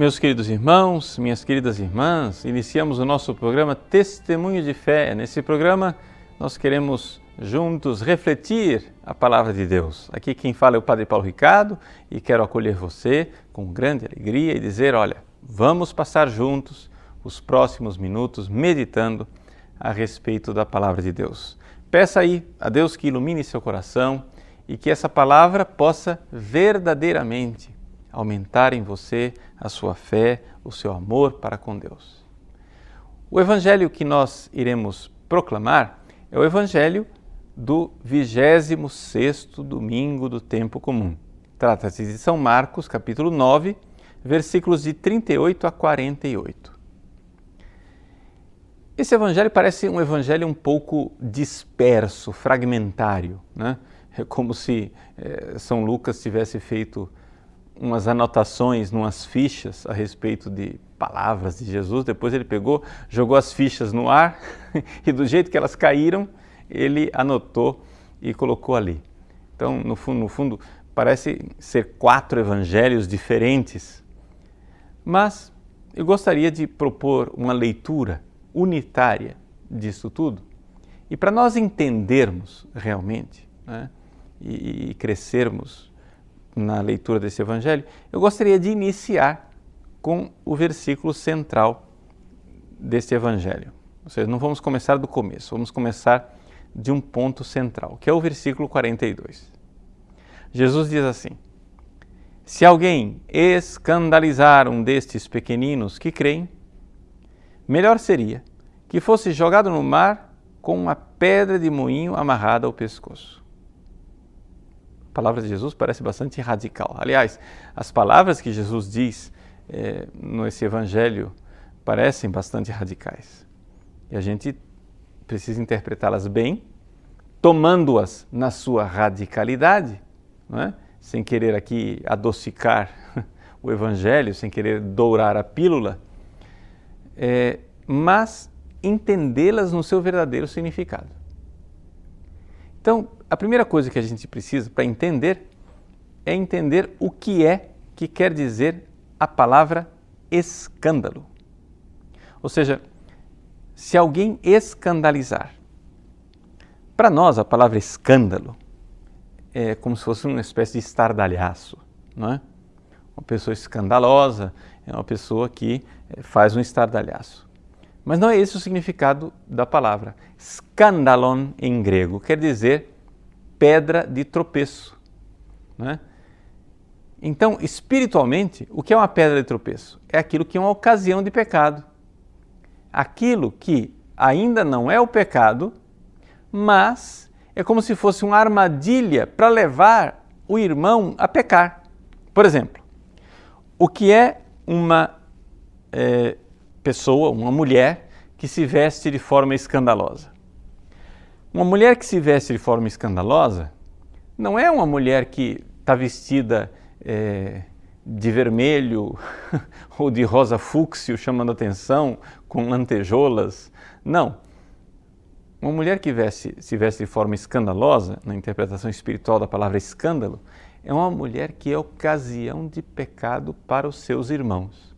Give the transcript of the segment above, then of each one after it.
Meus queridos irmãos, minhas queridas irmãs, iniciamos o nosso programa Testemunho de Fé. Nesse programa nós queremos juntos refletir a Palavra de Deus. Aqui quem fala é o Padre Paulo Ricardo e quero acolher você com grande alegria e dizer, olha, vamos passar juntos os próximos minutos meditando a respeito da Palavra de Deus. Peça aí a Deus que ilumine seu coração e que essa palavra possa verdadeiramente aumentar em você a sua fé, o seu amor para com Deus. O evangelho que nós iremos proclamar é o evangelho do 26º domingo do tempo comum. Trata-se de São Marcos, capítulo 9, versículos de 38 a 48. Esse evangelho parece um evangelho um pouco disperso, fragmentário, né? É como se São Lucas tivesse feito umas anotações, umas fichas a respeito de palavras de Jesus, depois ele pegou, jogou as fichas no ar e do jeito que elas caíram, ele anotou e colocou ali. Então, no fundo, parece ser 4 evangelhos diferentes, mas eu gostaria de propor uma leitura unitária disso tudo. E para nós entendermos realmente, né, e crescermos na leitura desse evangelho, eu gostaria de iniciar com o versículo central deste evangelho. Ou seja, não vamos começar do começo, vamos começar de um ponto central, que é o versículo 42. Jesus diz assim: se alguém escandalizar um destes pequeninos que creem, melhor seria que fosse jogado no mar com uma pedra de moinho amarrada ao pescoço. A palavra de Jesus parece bastante radical. Aliás, as palavras que Jesus diz nesse evangelho parecem bastante radicais. E a gente precisa interpretá-las bem, tomando-as na sua radicalidade, não é? Sem querer aqui adocicar o evangelho, sem querer dourar a pílula, mas entendê-las no seu verdadeiro significado. Então, a primeira coisa que a gente precisa para entender é entender o que quer dizer a palavra escândalo. Ou seja, se alguém escandalizar. Para nós, a palavra escândalo é como se fosse uma espécie de estardalhaço, não é? Uma pessoa escandalosa é uma pessoa que faz um estardalhaço. Mas não é esse o significado da palavra. Skandalon, em grego, quer dizer pedra de tropeço, né? Então, espiritualmente, o que é uma pedra de tropeço? É aquilo que é uma ocasião de pecado. Aquilo que ainda não é o pecado, mas é como se fosse uma armadilha para levar o irmão a pecar. Por exemplo, o que é uma pessoa, uma mulher que se veste de forma escandalosa? Uma mulher que se veste de forma escandalosa não é uma mulher que está vestida de vermelho ou de rosa fúcsia chamando atenção, com lantejoulas. Não. Uma mulher que se veste de forma escandalosa, na interpretação espiritual da palavra escândalo, é uma mulher que é ocasião de pecado para os seus irmãos.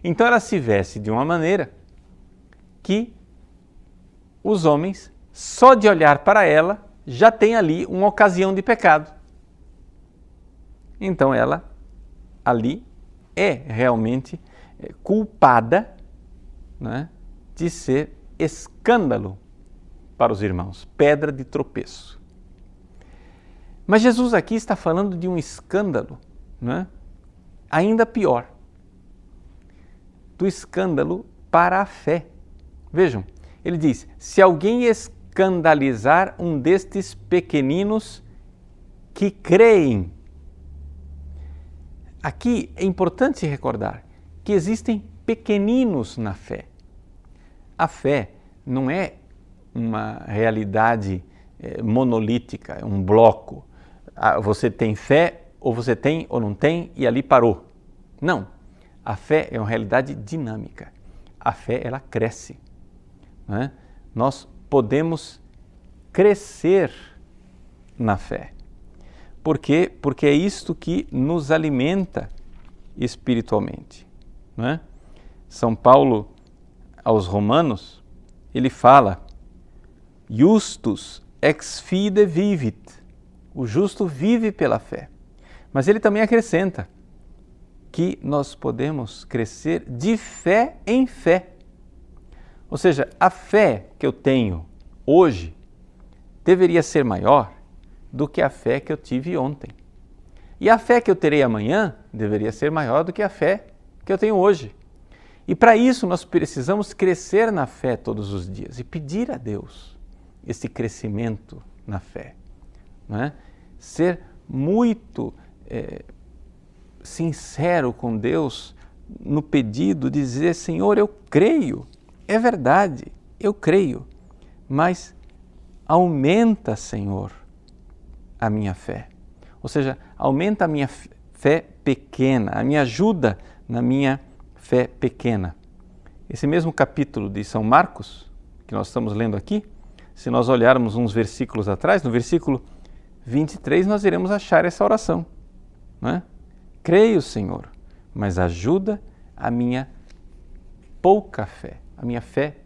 Então ela se veste de uma maneira que os homens, só de olhar para ela, já tem ali uma ocasião de pecado. Então ela ali é realmente culpada, né, de ser escândalo para os irmãos, pedra de tropeço. Mas Jesus aqui está falando de um escândalo, né, ainda pior. Do escândalo para a fé. Vejam, ele diz, se alguém escandalizar um destes pequeninos que creem. Aqui é importante recordar que existem pequeninos na fé. A fé não é uma realidade monolítica, é um bloco. Você tem fé, ou você tem ou não tem, e ali parou. Não. A fé é uma realidade dinâmica. A fé, ela cresce, né? Nós podemos crescer na fé. Por quê? Porque é isto que nos alimenta espiritualmente. não é? São Paulo, aos Romanos, ele fala: Justus ex fide vivit. O justo vive pela fé. Mas ele também acrescenta que nós podemos crescer de fé em fé. Ou seja, a fé que eu tenho hoje deveria ser maior do que a fé que eu tive ontem. E a fé que eu terei amanhã deveria ser maior do que a fé que eu tenho hoje. E para isso nós precisamos crescer na fé todos os dias e pedir a Deus esse crescimento na fé. Não é? Ser muito sincero com Deus no pedido, dizer: Senhor, eu creio, é verdade, eu creio, mas aumenta, Senhor, a minha fé. Ou seja, aumenta a minha fé pequena, me ajuda na minha fé pequena. Esse mesmo capítulo de São Marcos, que nós estamos lendo aqui, se nós olharmos uns versículos atrás, no versículo 23, nós iremos achar essa oração. Não é? Creio, Senhor, mas ajuda a minha pouca fé, a minha fé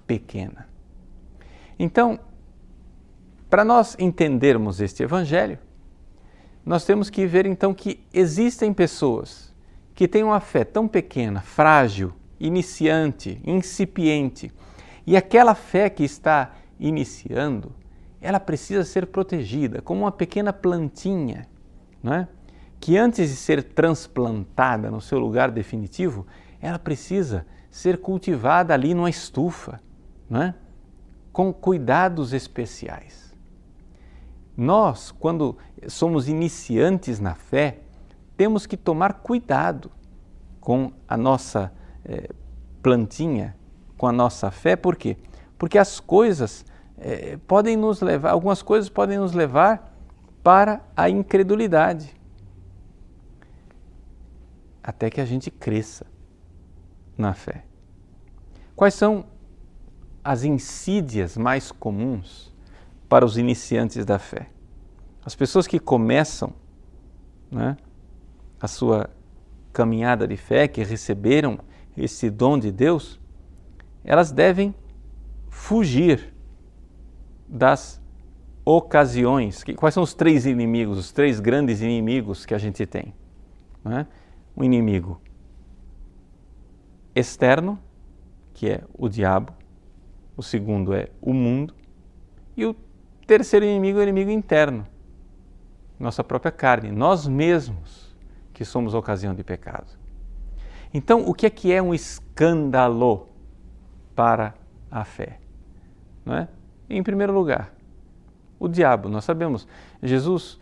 pequena. Então, para nós entendermos este Evangelho, nós temos que ver então que existem pessoas que têm uma fé tão pequena, frágil, iniciante, incipiente, e aquela fé que está iniciando, ela precisa ser protegida como uma pequena plantinha, não é? Que antes de ser transplantada no seu lugar definitivo, ela precisa ser cultivada ali numa estufa, não é? Com cuidados especiais. Nós, quando somos iniciantes na fé, temos que tomar cuidado com a nossa plantinha, com a nossa fé. Por quê? Porque as coisas podem nos levar, algumas coisas podem nos levar para a incredulidade, até que a gente cresça na fé. Quais são as insídias mais comuns para os iniciantes da fé? As pessoas que começam, né, a sua caminhada de fé, que receberam esse dom de Deus, elas devem fugir das ocasiões. Quais são os três inimigos, os três grandes inimigos que a gente tem? Não é? Um inimigo externo, que é o diabo. O segundo é o mundo. E o terceiro inimigo é o inimigo interno, nossa própria carne, nós mesmos que somos ocasião de pecado. Então, o que é um escândalo para a fé? Não é? Em primeiro lugar, o diabo. Nós sabemos, Jesus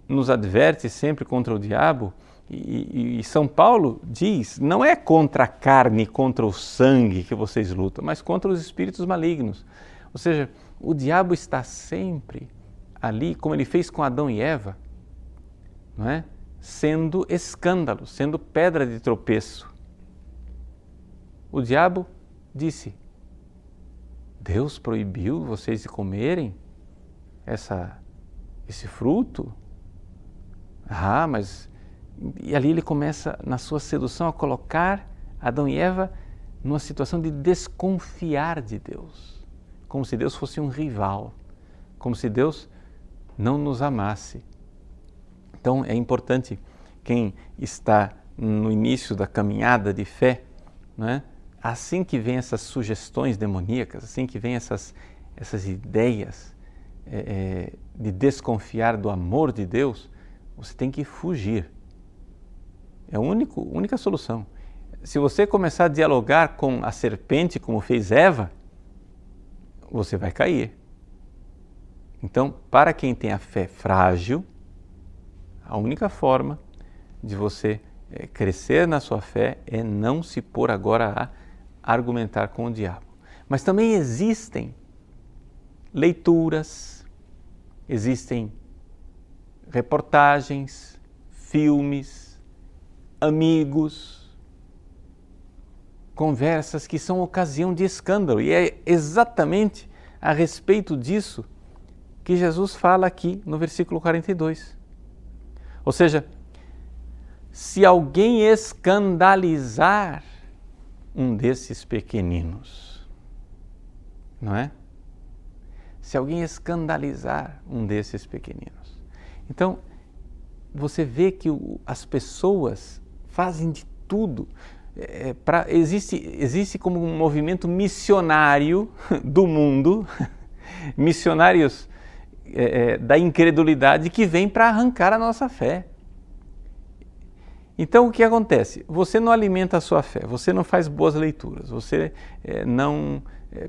nos adverte sempre contra o diabo, e São Paulo diz: não é contra a carne, contra o sangue que vocês lutam, mas contra os espíritos malignos. Ou seja, o diabo está sempre ali, como ele fez com Adão e Eva, não é? Sendo escândalo, sendo pedra de tropeço. O diabo disse: Deus proibiu vocês de comerem esse fruto? Mas... E ali ele começa, na sua sedução, a colocar Adão e Eva numa situação de desconfiar de Deus, como se Deus fosse um rival, como se Deus não nos amasse. Então é importante, quem está no início da caminhada de fé, não é? Assim que vem essas sugestões demoníacas, assim que vem essas ideias de desconfiar do amor de Deus, você tem que fugir. É a única solução. Se você começar a dialogar com a serpente, como fez Eva, você vai cair. Então, para quem tem a fé frágil, a única forma de você crescer na sua fé é não se pôr agora a argumentar com o diabo. Mas também existem leituras, existem reportagens, filmes, amigos, conversas que são ocasião de escândalo. E é exatamente a respeito disso que Jesus fala aqui no versículo 42. Ou seja, se alguém escandalizar um desses pequeninos, não é? Se alguém escandalizar um desses pequeninos. Então, você vê que as pessoas fazem de tudo. Existe como um movimento missionário do mundo, missionários da incredulidade que vem para arrancar a nossa fé. Então, o que acontece? Você não alimenta a sua fé, você não faz boas leituras, você não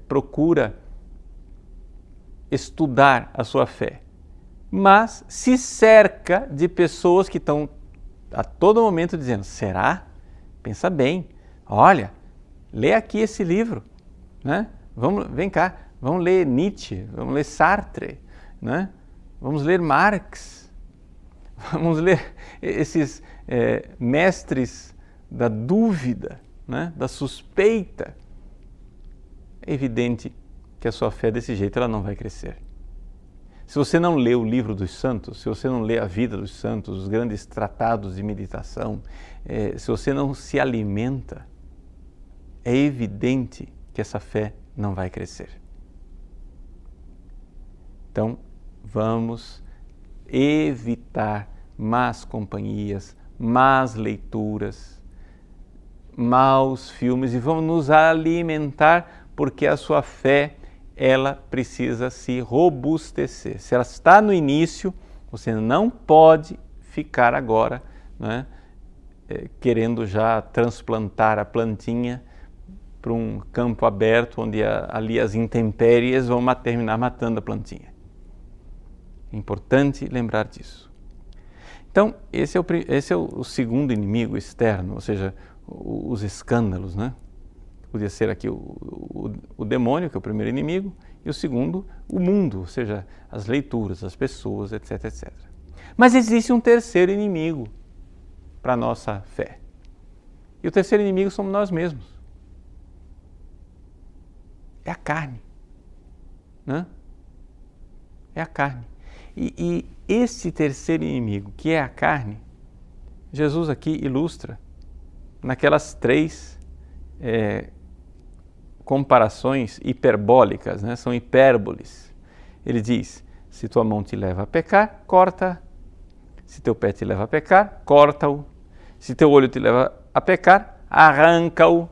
procura estudar a sua fé, mas se cerca de pessoas que estão a todo momento dizendo, será? Pensa bem, olha, lê aqui esse livro, né? Vem cá, vamos ler Nietzsche, vamos ler Sartre, né? Vamos ler Marx, vamos ler esses mestres da dúvida, né? Da suspeita. É evidente que a sua fé desse jeito ela não vai crescer. Se você não lê o livro dos santos, se você não lê a vida dos santos, os grandes tratados de meditação, se você não se alimenta, é evidente que essa fé não vai crescer. Então, vamos evitar más companhias, más leituras, maus filmes e vamos nos alimentar porque a sua fé ela precisa se robustecer. Se ela está no início, você não pode ficar agora, né, querendo já transplantar a plantinha para um campo aberto, onde ali as intempéries vão terminar matando a plantinha. É importante lembrar disso. Então, esse é o segundo inimigo externo, ou seja, os escândalos, né? Podia ser aqui o demônio, que é o primeiro inimigo, e o segundo, o mundo, ou seja, as leituras, as pessoas, etc, etc. Mas existe um terceiro inimigo para a nossa fé. E o terceiro inimigo somos nós mesmos. É a carne, né? É a carne. E esse terceiro inimigo, que é a carne, Jesus aqui ilustra naquelas três comparações hiperbólicas, né? São hipérboles. Ele diz, se tua mão te leva a pecar, corta. Se teu pé te leva a pecar, corta-o. Se teu olho te leva a pecar, arranca-o.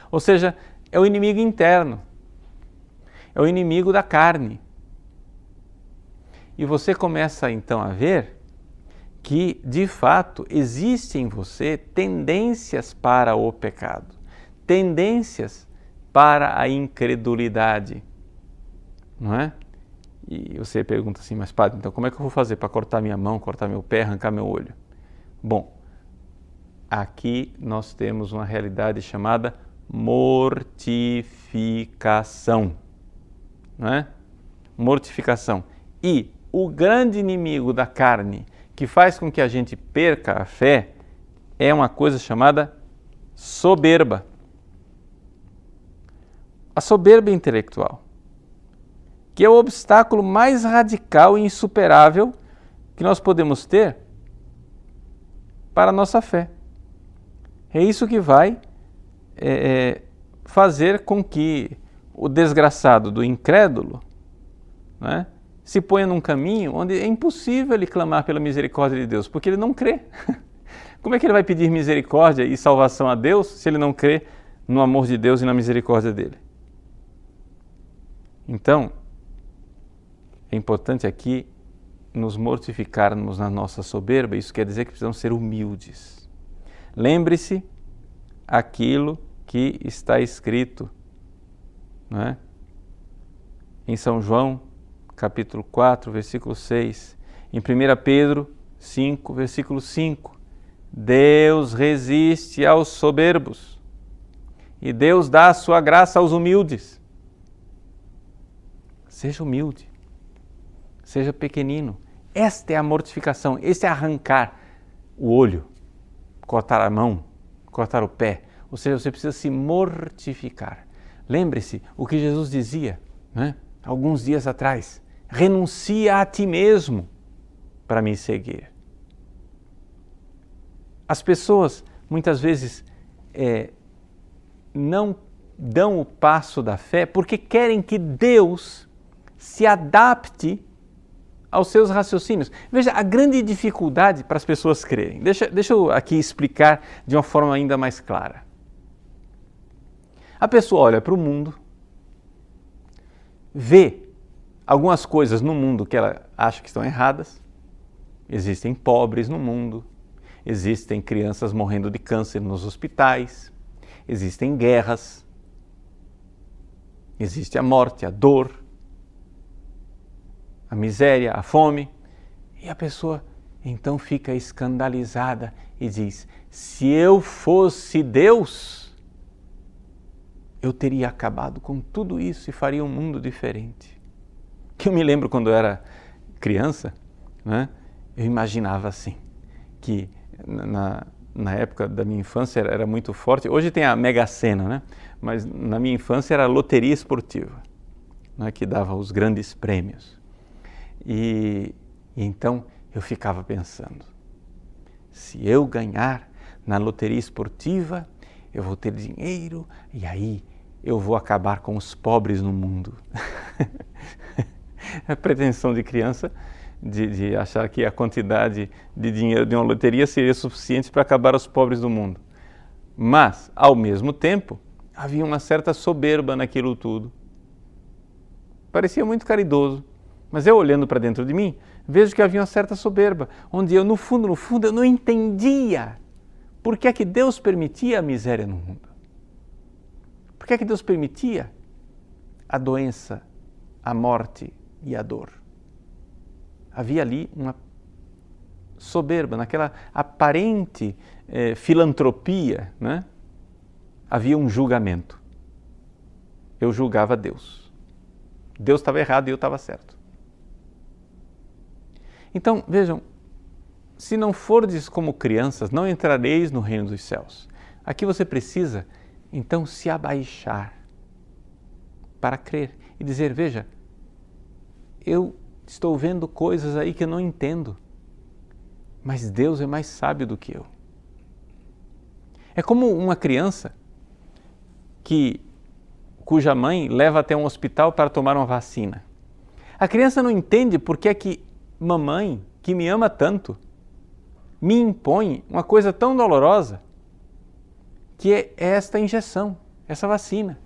Ou seja, é o inimigo interno. É o inimigo da carne. E você começa então a ver que, de fato, existem em você tendências para o pecado, tendências para a incredulidade, não é? E você pergunta assim, mas padre, então como é que eu vou fazer para cortar minha mão, cortar meu pé, arrancar meu olho? Bom, aqui nós temos uma realidade chamada mortificação, não é? Mortificação. E o grande inimigo da carne que faz com que a gente perca a fé é uma coisa chamada soberba. A soberba intelectual, que é o obstáculo mais radical e insuperável que nós podemos ter para a nossa fé. É isso que vai fazer com que o desgraçado do incrédulo, né, se ponha num caminho onde é impossível ele clamar pela misericórdia de Deus, porque ele não crê. Como é que ele vai pedir misericórdia e salvação a Deus se ele não crê no amor de Deus e na misericórdia dele? Então, é importante aqui nos mortificarmos na nossa soberba. Isso quer dizer que precisamos ser humildes. Lembre-se aquilo que está escrito, não é? Em São João, capítulo 4, versículo 6, em 1 Pedro 5, versículo 5, Deus resiste aos soberbos e Deus dá a sua graça aos humildes. Seja humilde, seja pequenino. Esta é a mortificação, esse é arrancar o olho, cortar a mão, cortar o pé. Ou seja, você precisa se mortificar. Lembre-se o que Jesus dizia, né, alguns dias atrás. Renuncia a ti mesmo para me seguir. as pessoas muitas vezes não dão o passo da fé porque querem que Deus se adapte aos seus raciocínios. Veja, a grande dificuldade para as pessoas crerem. Deixa eu aqui explicar de uma forma ainda mais clara. A pessoa olha para o mundo, vê algumas coisas no mundo que ela acha que estão erradas. Existem pobres no mundo, existem crianças morrendo de câncer nos hospitais, existem guerras, existe a morte, a dor, a miséria, a fome. E a pessoa então fica escandalizada e diz: se eu fosse Deus, eu teria acabado com tudo isso e faria um mundo diferente. Que eu me lembro quando eu era criança, né, eu imaginava assim, que na época da minha infância era muito forte. Hoje tem a Mega Sena, né? Mas na minha infância era a loteria esportiva, né, que dava os grandes prêmios. E então eu ficava pensando, se eu ganhar na loteria esportiva, eu vou ter dinheiro e aí eu vou acabar com os pobres no mundo. A pretensão de criança de achar que a quantidade de dinheiro de uma loteria seria suficiente para acabar os pobres do mundo. Mas, ao mesmo tempo, havia uma certa soberba naquilo tudo. Parecia muito caridoso, mas eu olhando para dentro de mim, vejo que havia uma certa soberba, onde eu, no fundo, eu não entendia por que é que Deus permitia a miséria no mundo. Por que é que Deus permitia a doença, a morte e a dor? Havia ali uma soberba, naquela aparente filantropia, né? Havia um julgamento. Eu julgava Deus. Deus estava errado e eu estava certo. Então, vejam, se não fordes como crianças, não entrareis no reino dos céus. Aqui você precisa, então, se abaixar para crer e dizer, veja, eu estou vendo coisas aí que eu não entendo, mas Deus é mais sábio do que eu. É como uma criança cuja mãe leva até um hospital para tomar uma vacina. A criança não entende por que é que mamãe, que me ama tanto, me impõe uma coisa tão dolorosa, que é esta injeção, essa vacina.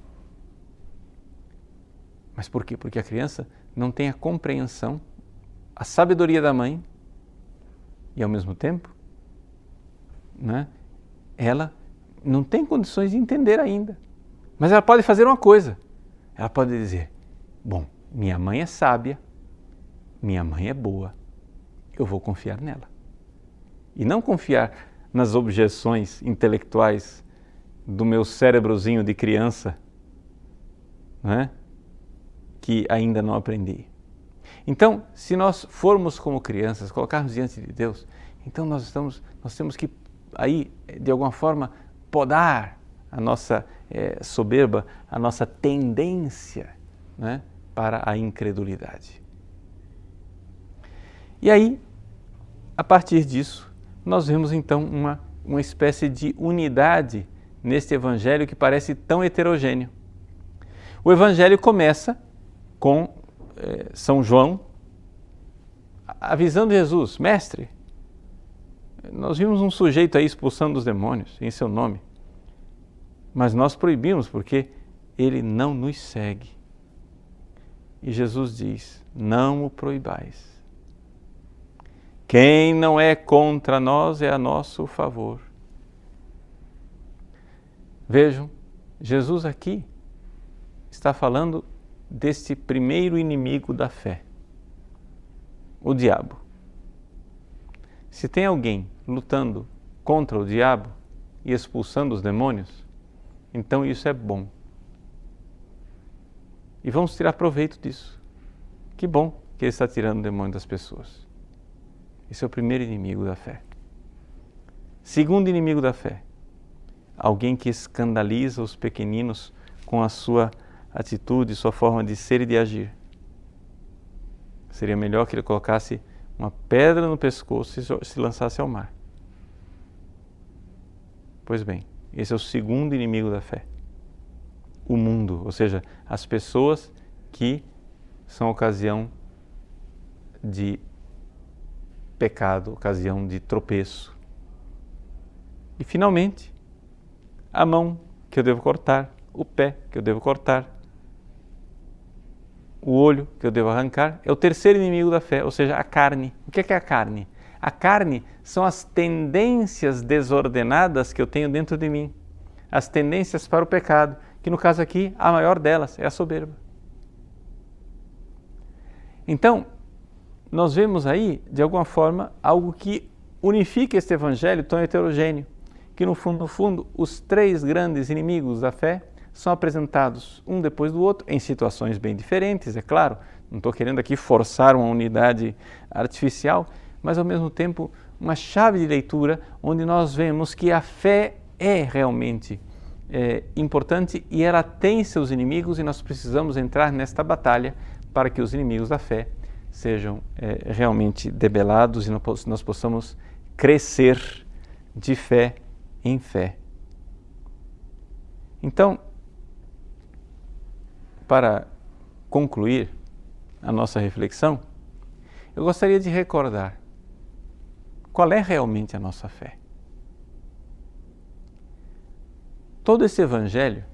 Mas por quê? Porque a criança não tem a compreensão, a sabedoria da mãe e, ao mesmo tempo, né, ela não tem condições de entender ainda. Mas ela pode fazer uma coisa. Ela pode dizer, bom, minha mãe é sábia, minha mãe é boa, eu vou confiar nela. E não confiar nas objeções intelectuais do meu cérebrozinho de criança, né, que ainda não aprendi. Então, se nós formos como crianças, colocarmos diante de Deus, então nós temos que aí, de alguma forma, podar a nossa soberba, a nossa tendência, né, para a incredulidade. E aí, a partir disso, nós vemos então uma espécie de unidade neste evangelho que parece tão heterogêneo. O evangelho começa com São João avisando Jesus, mestre, nós vimos um sujeito aí expulsando os demônios em seu nome, mas nós proibimos porque ele não nos segue. E Jesus diz, não o proibais. Quem não é contra nós é a nosso favor. Vejam, Jesus aqui está falando deste primeiro inimigo da fé, o diabo. Se tem alguém lutando contra o diabo e expulsando os demônios, então isso é bom. E vamos tirar proveito disso. Que bom que ele está tirando o demônio das pessoas. Esse é o primeiro inimigo da fé. Segundo inimigo da fé, alguém que escandaliza os pequeninos com a sua atitude, sua forma de ser e de agir. Seria melhor que ele colocasse uma pedra no pescoço e se lançasse ao mar. Pois bem, esse é o segundo inimigo da fé. O mundo, ou seja, as pessoas que são ocasião de pecado, ocasião de tropeço. E finalmente, a mão que eu devo cortar, o pé que eu devo cortar, o olho que eu devo arrancar, é o terceiro inimigo da fé, ou seja, a carne. O que é a carne? A carne são as tendências desordenadas que eu tenho dentro de mim, as tendências para o pecado, que no caso aqui, a maior delas é a soberba. Então, nós vemos aí, de alguma forma, algo que unifica este evangelho tão heterogêneo, que no fundo, os três grandes inimigos da fé são apresentados um depois do outro, em situações bem diferentes, é claro. Não estou querendo aqui forçar uma unidade artificial, mas ao mesmo tempo uma chave de leitura onde nós vemos que a fé é realmente importante e ela tem seus inimigos e nós precisamos entrar nesta batalha para que os inimigos da fé sejam realmente debelados e nós possamos crescer de fé em fé. Então, para concluir a nossa reflexão, eu gostaria de recordar qual é realmente a nossa fé. Todo esse evangelho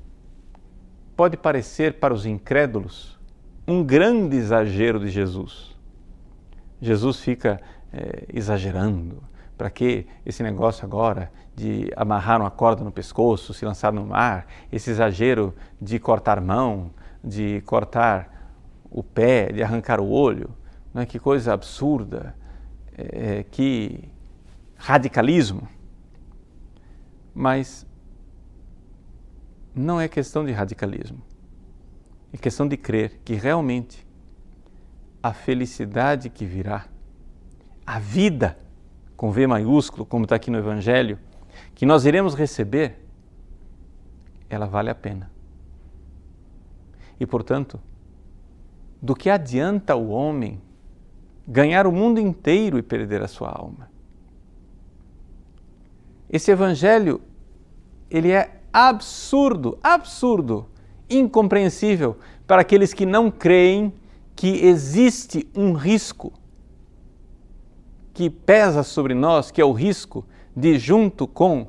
pode parecer para os incrédulos um grande exagero de Jesus. Jesus fica exagerando. Para que esse negócio agora de amarrar uma corda no pescoço, se lançar no mar, esse exagero de cortar mão, de cortar o pé, de arrancar o olho, não é? Que coisa absurda, que radicalismo. Mas não é questão de radicalismo, é questão de crer que realmente a felicidade que virá, a vida, com V maiúsculo, como está aqui no Evangelho, que nós iremos receber, ela vale a pena. E, portanto, do que adianta o homem ganhar o mundo inteiro e perder a sua alma? Esse Evangelho, ele é absurdo, incompreensível para aqueles que não creem que existe um risco que pesa sobre nós, que é o risco de, junto com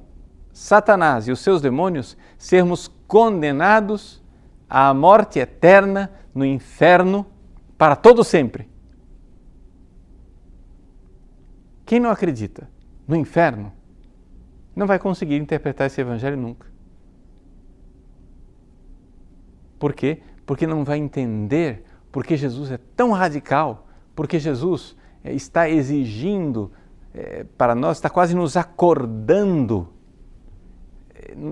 Satanás e os seus demônios, sermos condenados à morte eterna no inferno para todo sempre. Quem não acredita no inferno não vai conseguir interpretar esse evangelho nunca. Por quê? Porque não vai entender porque Jesus é tão radical, porque Jesus está exigindo para nós, está quase nos acordando,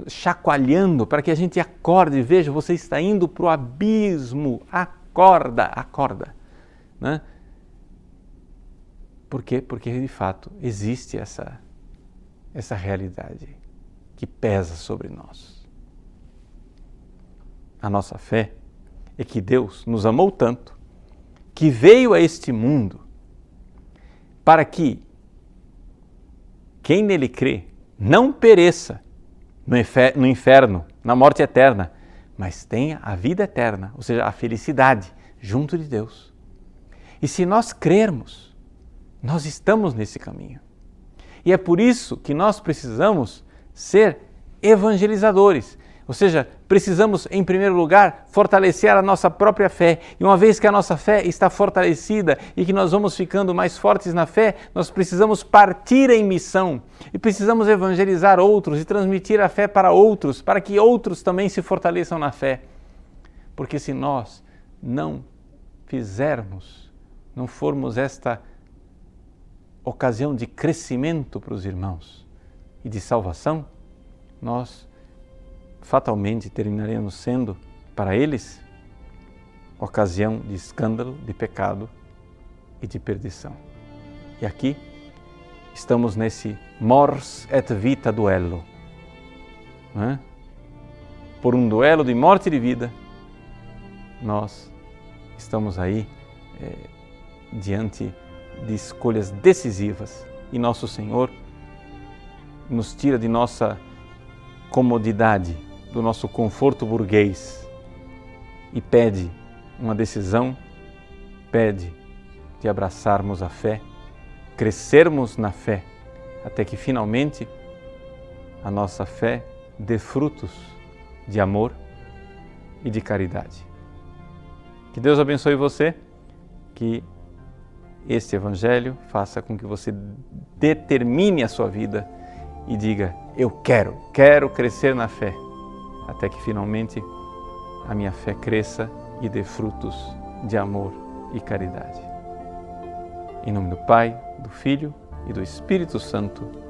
chacoalhando para que a gente acorde. Veja, você está indo para o abismo, acorda. Né? Por quê? Porque de fato existe essa realidade que pesa sobre nós. A nossa fé é que Deus nos amou tanto que veio a este mundo para que quem nele crê não pereça no inferno, na morte eterna, mas tenha a vida eterna, ou seja, a felicidade junto de Deus. E se nós crermos, nós estamos nesse caminho. E é por isso que nós precisamos ser evangelizadores. Ou seja, precisamos, em primeiro lugar, fortalecer a nossa própria fé. E uma vez que a nossa fé está fortalecida e que nós vamos ficando mais fortes na fé, nós precisamos partir em missão. E precisamos evangelizar outros e transmitir a fé para outros, para que outros também se fortaleçam na fé. Porque se nós não fizermos, não formos esta ocasião de crescimento para os irmãos e de salvação, nós fatalmente terminaremos sendo, para eles, ocasião de escândalo, de pecado e de perdição. E aqui estamos nesse mors et vita duello, não é? Por um duelo de morte e de vida, nós estamos aí diante de escolhas decisivas e nosso Senhor nos tira de nossa comodidade, do nosso conforto burguês e pede uma decisão, pede de abraçarmos a fé, crescermos na fé, até que finalmente a nossa fé dê frutos de amor e de caridade. Que Deus abençoe você, que este Evangelho faça com que você determine a sua vida e diga: eu quero crescer na fé, até que finalmente a minha fé cresça e dê frutos de amor e caridade. Em nome do Pai, do Filho e do Espírito Santo.